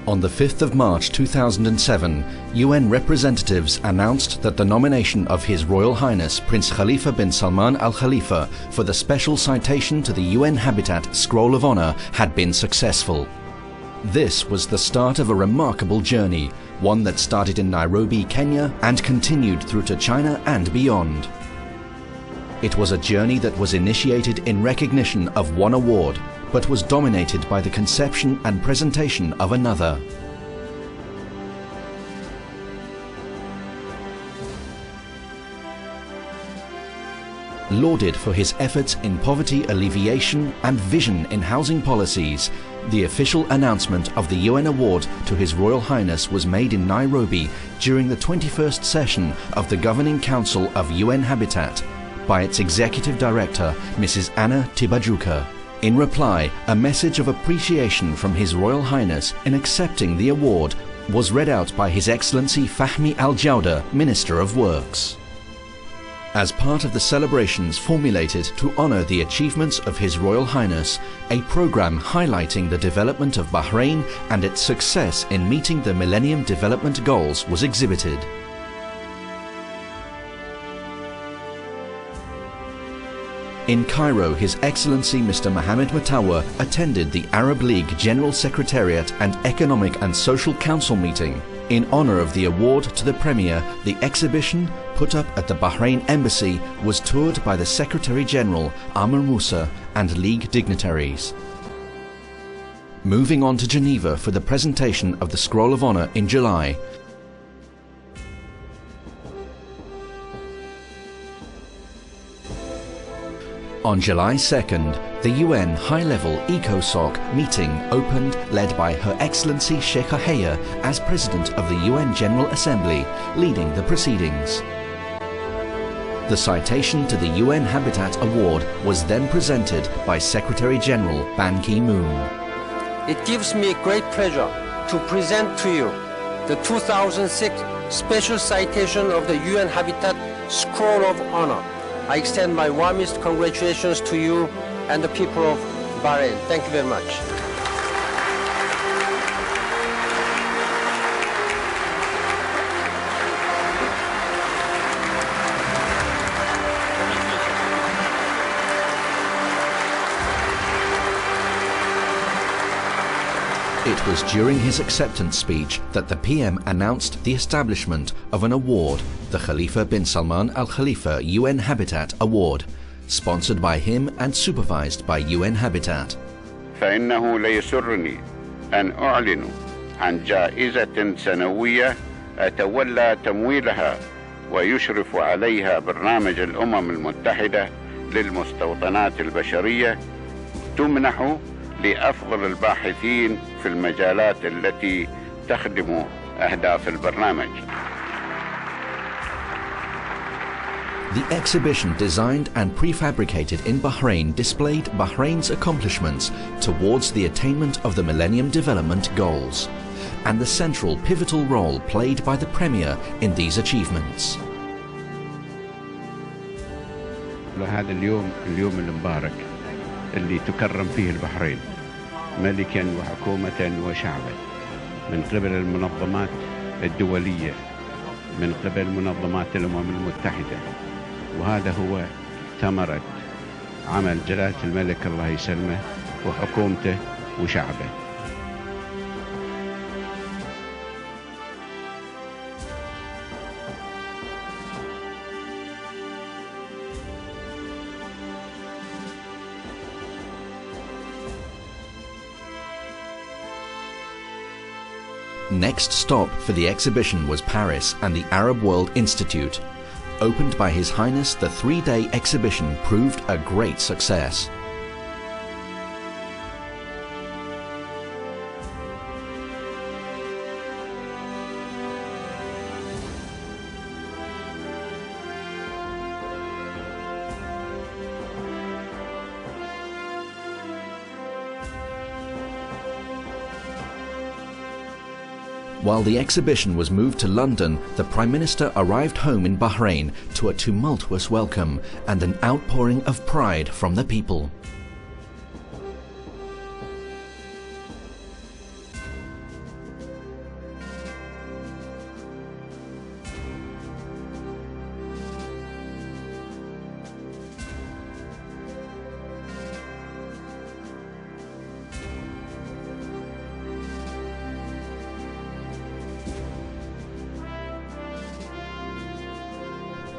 On the 5th of March 2007, UN representatives announced that the nomination of His Royal Highness Prince Khalifa bin Salman Al-Khalifa for the special citation to the UN Habitat Scroll of Honour had been successful. This was the start of a remarkable journey, one that started in Nairobi, Kenya, and continued through to China and beyond. It was a journey that was initiated in recognition of one award, but was dominated by the conception and presentation of another. Lauded for his efforts in poverty alleviation and vision in housing policies, the official announcement of the UN award to His Royal Highness was made in Nairobi during the 21st session of the Governing Council of UN Habitat by its Executive Director, Mrs. Anna Tibaijuka. In reply, a message of appreciation from His Royal Highness in accepting the award was read out by His Excellency Fahmi Al-Jawda, Minister of Works. As part of the celebrations formulated to honor the achievements of His Royal Highness, a program highlighting the development of Bahrain and its success in meeting the Millennium Development Goals was exhibited. In Cairo, His Excellency Mr. Mohammed Mutawa attended the Arab League General Secretariat and Economic and Social Council meeting. In honor of the award to the Premier, the exhibition, put up at the Bahrain Embassy, was toured by the Secretary General, Amr Musa, and League dignitaries. Moving on to Geneva for the presentation of the Scroll of Honour in July, on July 2nd, the UN High-Level ECOSOC meeting opened, led by Her Excellency Shaikh as President of the UN General Assembly, leading the proceedings. The citation to the UN Habitat Award was then presented by Secretary General Ban Ki-moon. It gives me great pleasure to present to you the 2006 Special Citation of the UN Habitat Scroll of Honor. I extend my warmest congratulations to you and the people of Bahrain. Thank you very much. It was during his acceptance speech that the PM announced the establishment of an award, the Khalifa bin Salman Al-Khalifa UN Habitat Award, sponsored by him and supervised by UN Habitat. فإنه ليسرني أن أعلن عن جائزة سنوية أتولى تمويلها ويشرف عليها برنامج الأمم المتحدة للمستوطنات البشرية، تمنح لأفضل الباحثين في المجالات التي تخدم أهداف البرنامج. The exhibition, designed and prefabricated in Bahrain, displayed Bahrain's accomplishments towards the attainment of the Millennium Development Goals and the central pivotal role played by the Premier in these achievements. هذا اليوم المبارك اللي تكرم فيه البحرين ملكا وحكومة وشعبا من قبل المنظمات الدولية، من قبل منظمات الأمم المتحدة، وهذا هو ثمرة عمل جلالة الملك الله يسلمه وحكومته وشعبه. Next stop for the exhibition was Paris and the Arab World Institute. Opened by His Highness, the three-day exhibition proved a great success. While the exhibition was moved to London, the Prime Minister arrived home in Bahrain to a tumultuous welcome and an outpouring of pride from the people.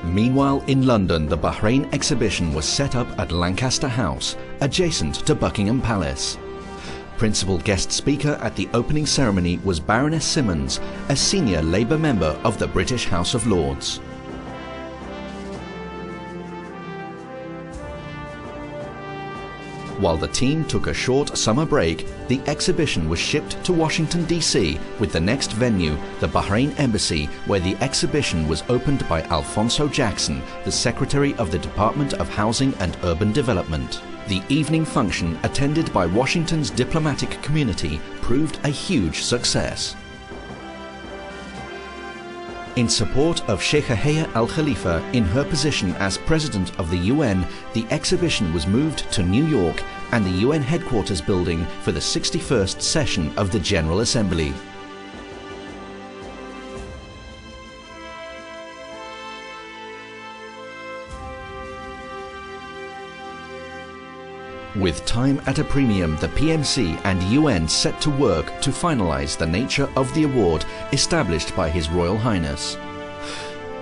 Meanwhile, in London, the Bahrain exhibition was set up at Lancaster House, adjacent to Buckingham Palace. Principal guest speaker at the opening ceremony was Baroness Simmons, a senior Labour member of the British House of Lords. While the team took a short summer break, the exhibition was shipped to Washington, D.C. with the next venue, the Bahrain Embassy, where the exhibition was opened by Alphonso Jackson, the Secretary of the Department of Housing and Urban Development. The evening function, attended by Washington's diplomatic community, proved a huge success. In support of Shaikh Al-Khalifa in her position as President of the UN, the exhibition was moved to New York and the UN headquarters building for the 61st session of the General Assembly. With time at a premium, the PMC and UN set to work to finalize the nature of the award established by His Royal Highness.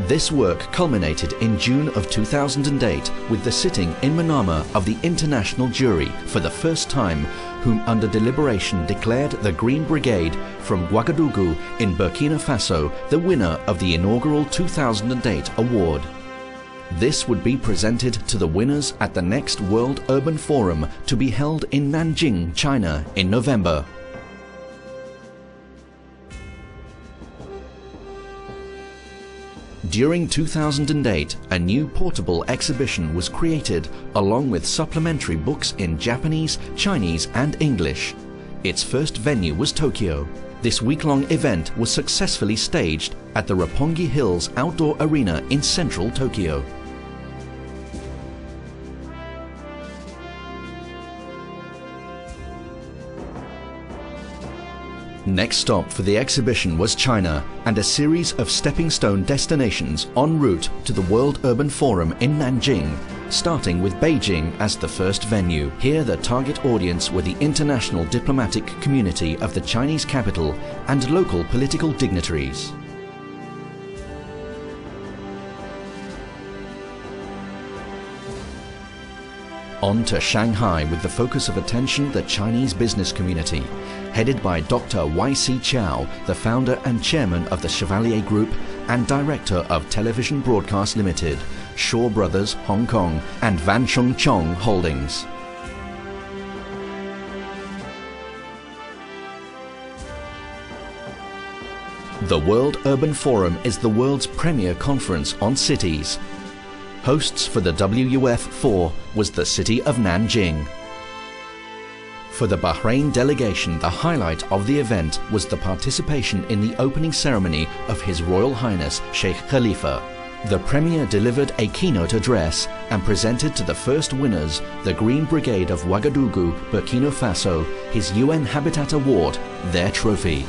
This work culminated in June of 2008 with the sitting in Manama of the international jury for the first time, whom under deliberation declared the Green Brigade from Ouagadougou in Burkina Faso the winner of the inaugural 2008 award. This would be presented to the winners at the next World Urban Forum to be held in Nanjing, China in November. During 2008, a new portable exhibition was created along with supplementary books in Japanese, Chinese and English. Its first venue was Tokyo. This week-long event was successfully staged at the Roppongi Hills Outdoor Arena in central Tokyo. Next stop for the exhibition was China, and a series of stepping stone destinations en route to the World Urban Forum in Nanjing, starting with Beijing as the first venue. Here the target audience were the international diplomatic community of the Chinese capital and local political dignitaries. On to Shanghai with the focus of attention the Chinese business community, headed by Dr. Y.C. Chow, the founder and chairman of the Chevalier Group and director of Television Broadcast Limited, Shaw Brothers Hong Kong and Van Chung Chong Holdings. The World Urban Forum is the world's premier conference on cities. Hosts for the WUF4 was the city of Nanjing. For the Bahrain delegation, the highlight of the event was the participation in the opening ceremony of His Royal Highness Sheikh Khalifa. The Premier delivered a keynote address and presented to the first winners, the Green Brigade of Ouagadougou, Burkina Faso, his UN Habitat Award, their trophy.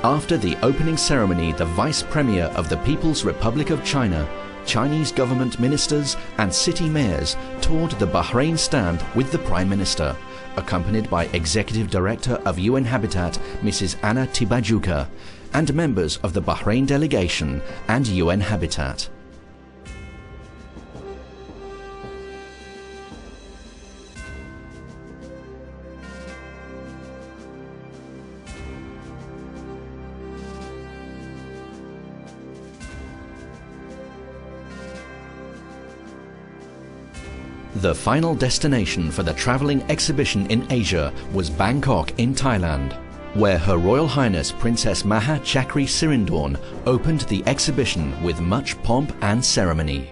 After the opening ceremony, the Vice Premier of the People's Republic of China, Chinese government ministers and city mayors toured the Bahrain stand with the Prime Minister, accompanied by Executive Director of UN Habitat, Mrs. Anna Tibajuka, and members of the Bahrain delegation and UN Habitat. The final destination for the travelling exhibition in Asia was Bangkok in Thailand, where Her Royal Highness Princess Maha Chakri Sirindorn opened the exhibition with much pomp and ceremony.